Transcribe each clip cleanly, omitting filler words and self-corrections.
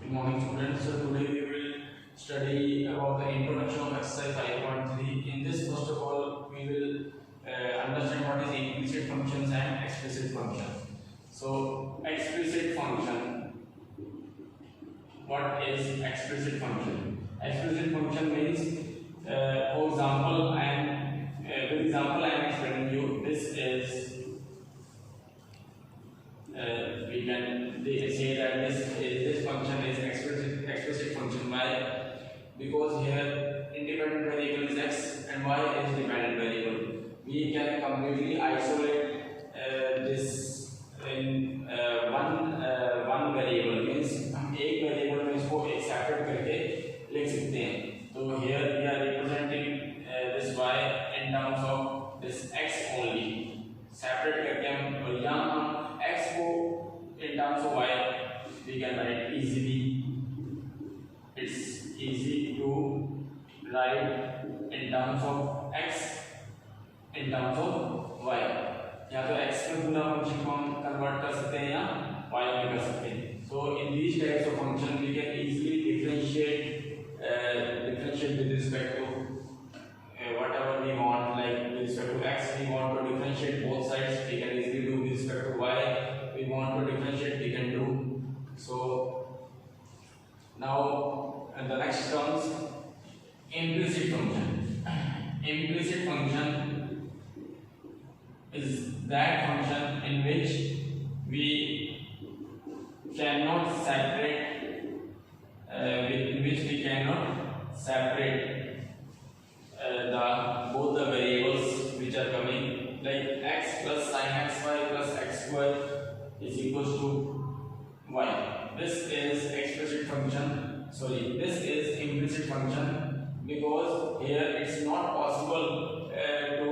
Good morning, students. So today we will study about the introduction of exercise 5.3. In this, first of all, we will understand what is implicit functions and explicit function. So explicit function. What is explicit function? Explicit function means, for example, with example I am explaining you. This is we can say that this function is explicit function. Why? Because here independent variable is x and y is dependent variable. We can completely isolate this in one variable. Means हम एक variable में इसको एक separate करके लिख सकते हैं. So here we are representing this y in terms of this x only. Separate करके हम और यहाँ हम x को in terms of y we can write easily. It's easy to write in terms of x in terms of y. या तो x में पूरा फंक्शन को हम कन्वर्ट कर सकते हैं या y में कर सकते हैं. So in these types of function we can easily differentiate with respect to whatever we want. Like with respect to x we want to differentiate both sides, we can easily do. With respect to y we want to differentiate, we can do. So now the next comes implicit function. Implicit function is that function in which we cannot separate both the variables which are coming, like x plus sin xy plus x square is equals to y. This is explicit function. Sorry, this is implicit function, because here it's not possible to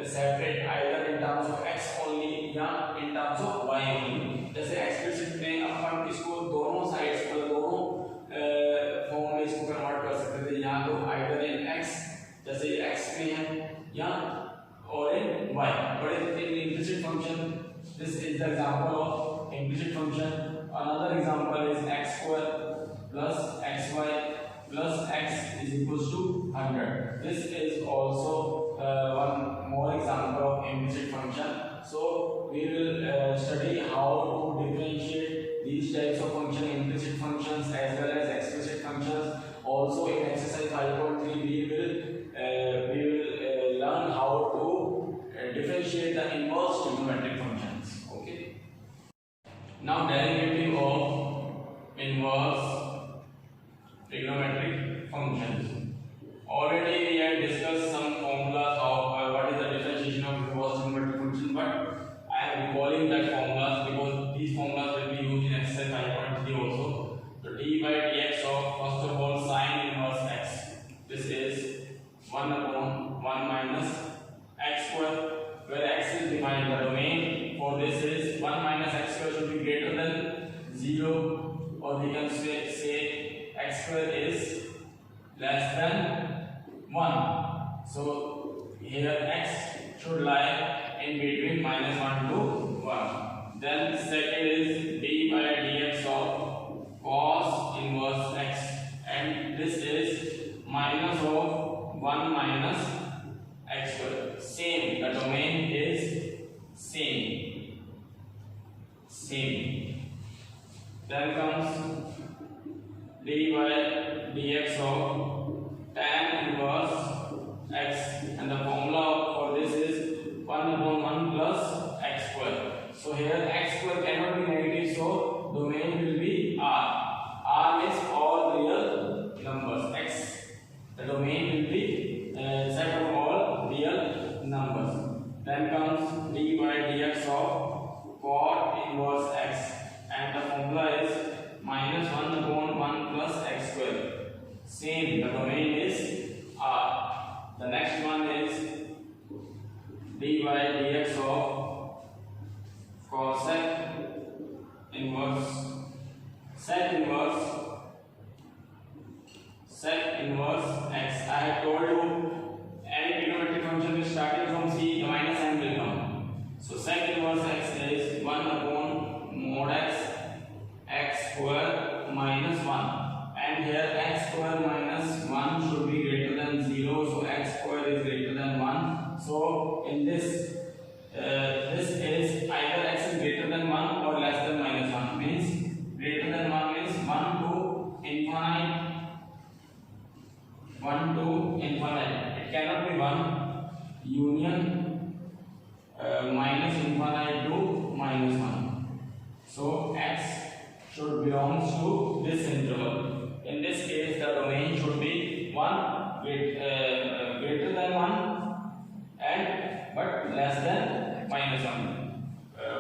separate either in terms of x only या in terms of y only. जैसे explicit में अपन इसको दोनों sides पर दोनों form में इसको convert कर सकते थे. यहाँ तो either in x जैसे x में है या or in y. But in implicit function, this is the example of implicit function. Another example is x square plus xy plus x is equals to 100. This is also one more example of implicit function. So we will study how to differentiate these types of function, implicit functions as well as explicit functions. Also in exercise 5.3 we will learn how to differentiate the inverse trigonometric functions. Okay. Now derivative of inverse trigonometric functions. Already we had discussed some formulas of what is the differentiation of inverse trigonometric function, but I am recalling that formulas because these formulas will be used in exercise 5.3 also. So d by dx of, first of all, sin inverse x. This is 1 upon 1 minus x square, where x is defined. The domain for this is 1 minus x square should be greater than 0, or we can say x square is less than 1. So here x should lie in between minus 1 to 1. Then second is d by dx of cos inverse x, and this is minus of 1 minus x square. Same, the domain is same. Then comes d by dx of tan inverse x, and the formula for this is 1 upon 1 plus x square. So here x square cannot be negative, so domain will be R. R is all real numbers. X, the domain will be set of all real numbers. Then comes d by dx of cot inverse x, and the formula is minus 1 upon 1 plus x square. Same, the domain is R. The next one is d by dx of cosec inverse x. I have told you any trigonometric function is starting from c, the minus sign will come. So sec inverse x is 1 upon mod x square minus 1, and here x square minus 1 should be greater than 0, so x square is greater than 1. So in this this is either x is greater than 1 or less than minus 1. Means greater than 1 means 1 to infinite, 1 to infinite. It cannot be 1 union minus infinite to minus 1. So x should belongs to this interval. In this case, the domain should be 1 greater than 1 and but less than minus 1.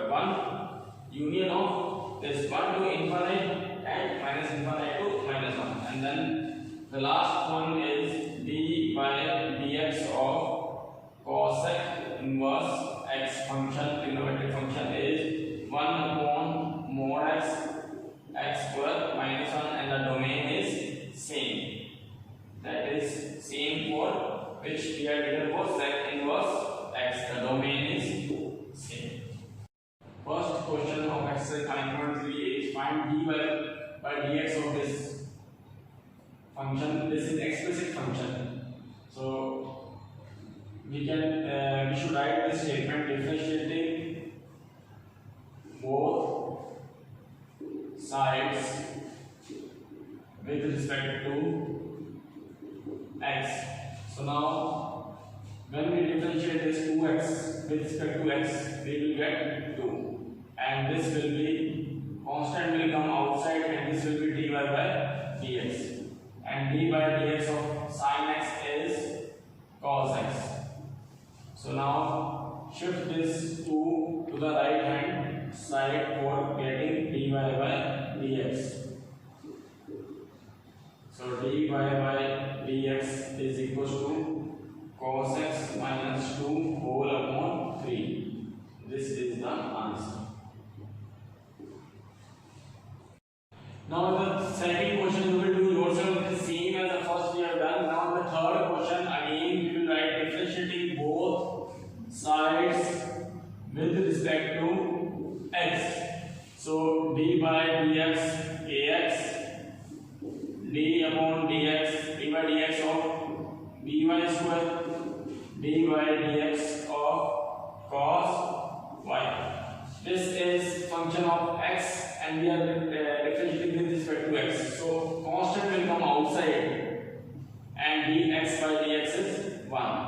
1 union of this 1 to infinite and minus infinite to minus 1. And then the last one is d by dx of cosec inverse x function, trigonometric function, is 1 upon mod x square minus 1, and the domain is same. That is same for which we are given for sec inverse x. The domain is same. First question of exercise 5.3 is find d by dx of this function. This is explicit function. So we should write this statement: differentiating both sides with respect to x. So now when we differentiate this 2x with respect to x, we will get 2, and this will be constant will come outside, and this will be dy by dx, and d by dx of sin x is cos x. So now shift this 2 to the right hand side for getting dy by dx. So dy by dx is equals to cos x minus 2 whole upon 3. This is the answer. Now the second question you will do yourself the same as the first we have done. Now the third question, again we will write differentiating both sides with respect to x. So d by dx ax, d upon dx, d by dx of by square, d by dx of cos y. This is function of x, and we are differentiating with respect to x. So constant will come outside, and dx by dx is 1.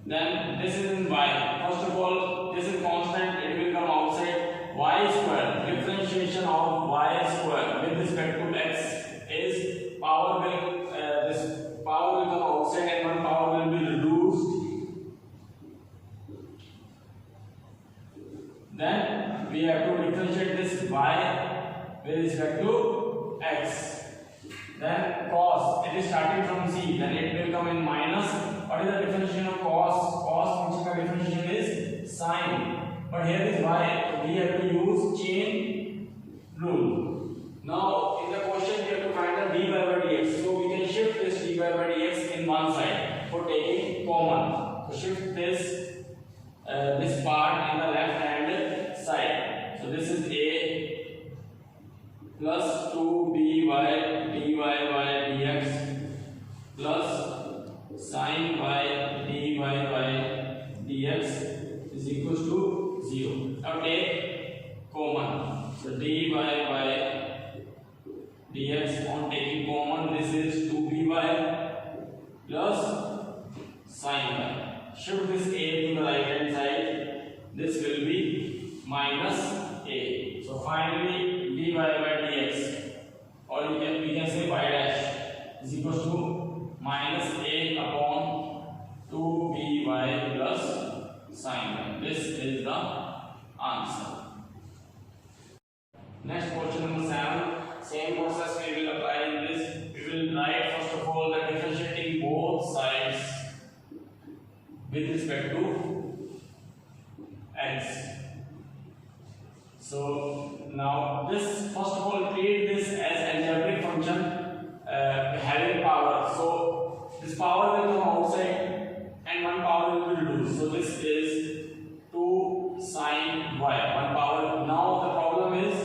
Then this is in y. First of all, this is constant, it will come outside. Y square, differentiation of y square with respect to x is power will this power will come outside, and one power will be reduced. Then we have to differentiate this y with respect to x. Then cos, it is starting from c, then it will come in minus. What is the differentiation of cos? Cos function का differentiation is sine. But here is y, so we have to use chain rule. Now in the question we have to find the dy by dx. So we can shift this dy by dx in one side for taking common. So shift this this part in the left hand side. So this is a plus 2by dy by dx plus sin by dy by dx is equals to 0. Now take common. So dy by dx on taking common, this is 2by plus sin y. Shift this a to the right hand side, this will be minus a. So finally dy by dx, or we can say y dash, is equals to minus a upon 2by plus sin y. This is the answer. Next question number 7. Same process we will apply in this. We will write first of all the differentiating both sides with respect to x. So now this, first of all, treat this as algebraic function having power. So this power will come outside and one power will be reduced. So this is 2 sin y, one power. Now the problem is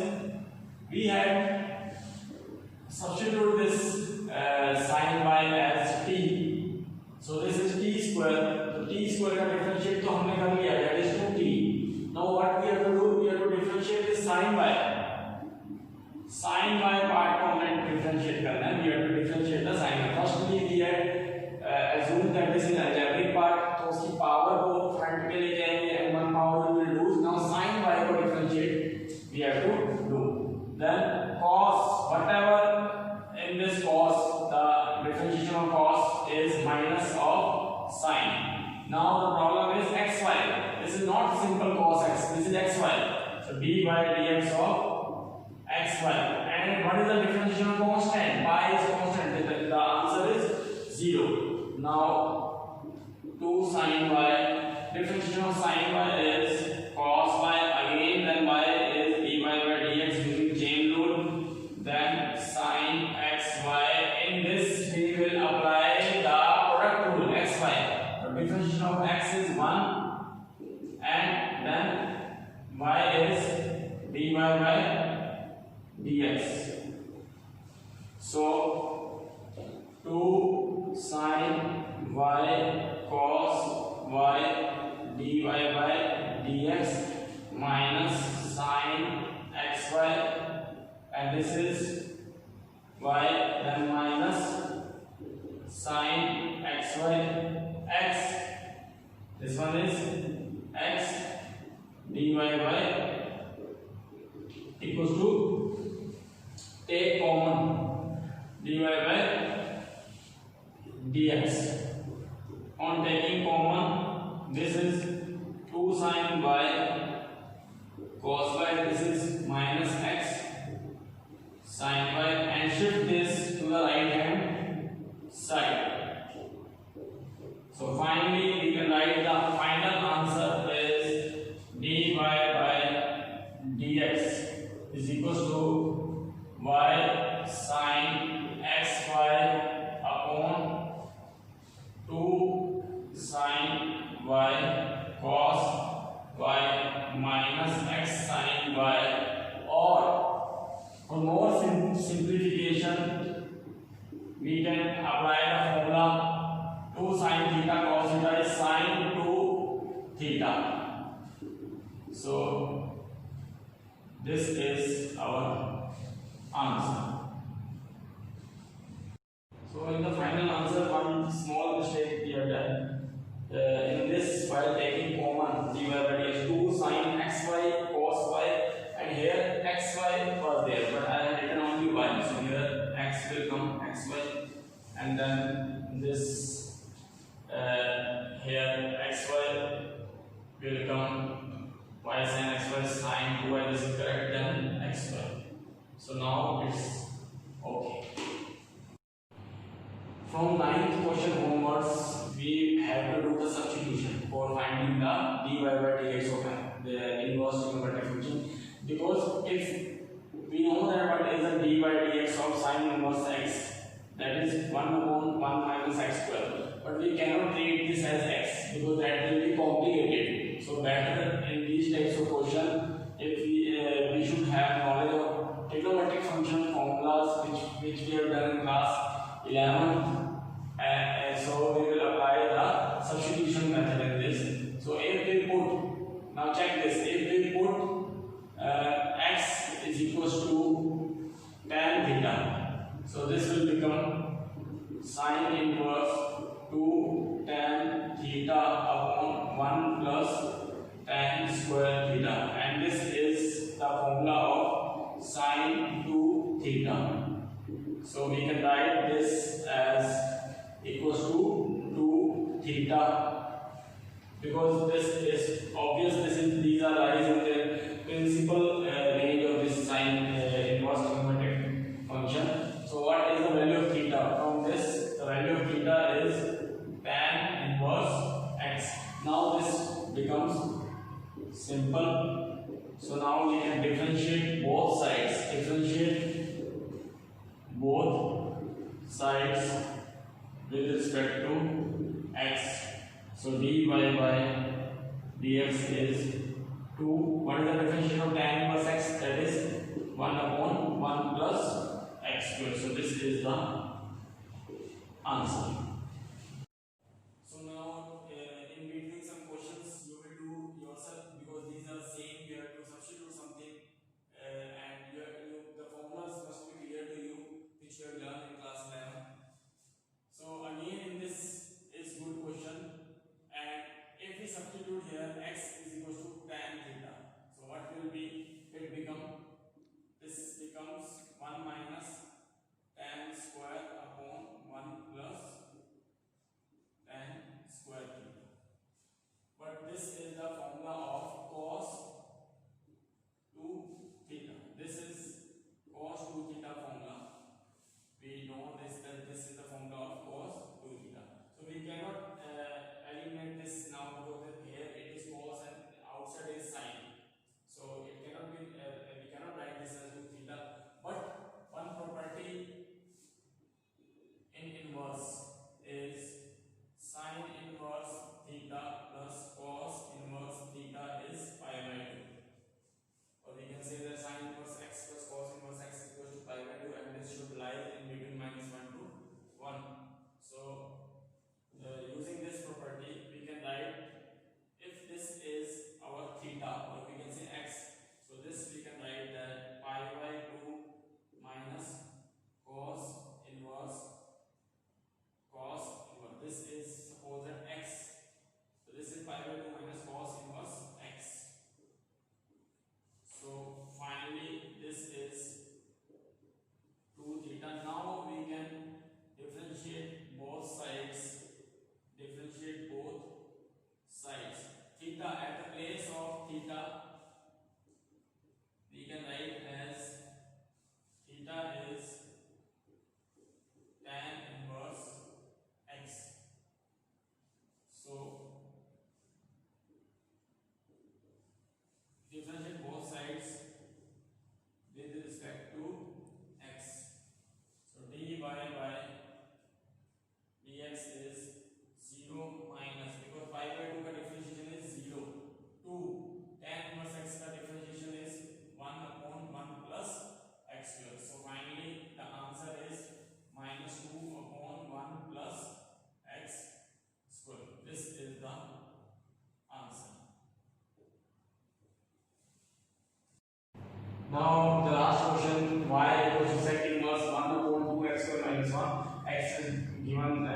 we had substitute this sin y as t. So this is t square. So t square का differentiate तो हमने कर लिया, that is 2t. Now what we have to do? We have to differentiate this sin y. Sin y part को हमने differentiate करना है. We have to differentiate the sin y. Firstly we had assumed that this is algebraic part, तो उसकी power को front में लेके आएंगे and one power we will lose. Now sin y को differentiate we have to do. Then cos, whatever in this cos, the differentiation of cos is minus of sin. Now the problem is xy. This is not simple cos x, this is xy. So dy dx of xy. And what is the differentiation of constant? Pi is constant. The answer is 0. Now 2 sin y. Differentiation of sin y is cos y again, then y is dy by dx using chain rule. Then sin xy. In this we will apply the product rule xy. The differentiation of x is 1 and then y is dy by dx. So 2 sin y cos y dy by dx minus sin xy, and this is y, then minus sin xy x, this one is x dy by equals to, take common dy by dx. On taking common, this is 2 sin y cos y, this is minus x sin y, and shift this to the right hand side. So finally we can write the final answer is dy by dx is equals to y sin xy upon 2 sin y cos y minus x sin y, or for more simplification we can apply the formula 2 sin theta cos theta is sin 2 theta. So this is our answer. So in the final answer, one small mistake we have done. In this, while taking common, dy by dx 2 sin xy cos y, and here xy was there, but I have written only y. So here x will come xy, and then this here xy will come y sin xy sin 2y. This is correct. Then xy. So now it's okay. From 9th question onwards, we have to do the substitution for finding the dy by dx of the inverse trigonometric function, because if we know that what is the dy by dx of sin inverse x, that is 1 upon 1 minus x square, but we cannot treat this as x because that will be complicated. So better in these types of question, if we should have knowledge of trigonometric function formulas which we have done in class 11, so we will apply the substitution method in this. So if we put, now check this, if we put x is equals to tan theta, so this will become sin inverse 2 tan theta upon 1 plus tan square theta, and this is the formula of sin 2 theta. So we can write this as equals to 2 theta, because this is obvious, these are lies in the principal range of this sin inverse trigonometric function. So what is the value of theta? From this, the value of theta is tan inverse x. Now this becomes simple. So now we can differentiate both sides. With respect to x. So dy by dx is 2. What is the differentiation of tan inverse x? That is 1 upon 1 plus x square. So this is the answer. So now in between some questions you will do yourself, because these are same. You have to substitute something and the formulas must be clear to you, which you have learned in class 11. So again in this is good question, and if we substitute here x is equal to tan theta, so what will be it become? This becomes 1 minus tan square upon 1 plus tan square theta. But this is the formula of cos 2 theta. This is cos 2 theta formula. We know this, that this is the formula of cos 2 theta. So we cannot eliminate this now, because here it is cos and outside is sine. So it cannot be we cannot write this as 2 theta. But one property in inverse is sine inverse theta plus cos inverse theta is pi by 2. Or we can say that sine inverse x plus cos inverse x is equal to pi by 2, and this should lie in between minus 1 to 1. So using this property we can write, if this is our theta, or we can say x, so this we can write that pi by 2 minus cos inverse. This is suppose that x, so this is pi by 2 minus cos inverse x. So finally this is 2 theta. Now we can differentiate both sides. Theta, at the place of theta we can write as theta is tan inverse x. So differentiate both sides with respect to x. So dy by dx is 0 minus, because pi by 2 ka differentiation is 0, 2 tan inverse x ka differentiation is 1 upon 1 plus x square. So finally the answer is minus 2 upon 1 plus x square. This is the answer. Now the last question, y equals to sec inverse 1 upon 2x square minus 1. X is given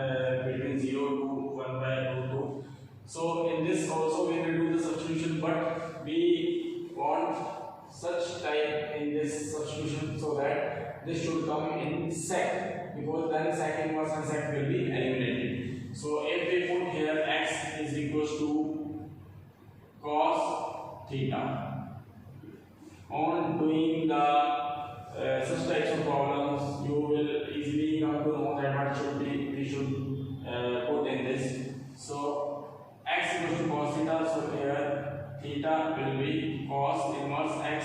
between 0 to 1 by root 2. So in this also we will do the substitution, but we want such type in this substitution so that this should come in sec, because then sec inverse and sec will be eliminated. So if we put here x is equals to cos theta, on doing the such types of problems you will easily come to know that what should be we should put in this. So x equals to cos theta, so here theta will be cos inverse x.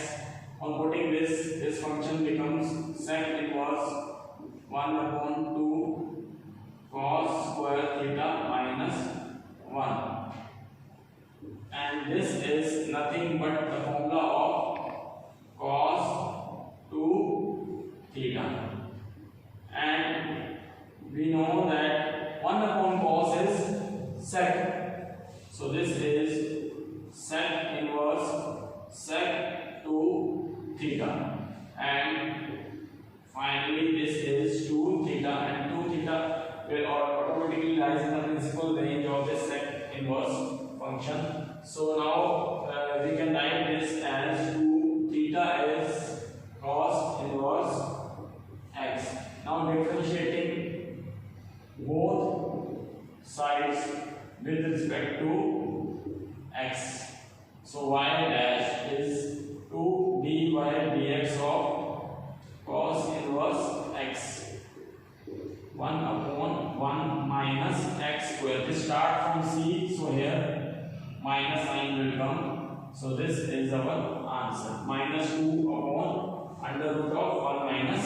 On putting this function becomes sec inverse 1 upon 2 cos square theta minus 1, and this is nothing but the formula of cos 2 theta, and we know that 1 upon cos is sec, so this is sec inverse sec 2 theta, and finally this is 2 theta, and 2 theta will automatically lies in the principal range of this sec inverse function. So now we can write this as 2 theta is cos inverse x. Now differentiating both sides with respect to x. So y dash is 2 dy dx of cos inverse x, 1 upon 1 minus x square. This start from c, so here minus sign will come. So this is our answer, minus 2 upon under root of 1 minus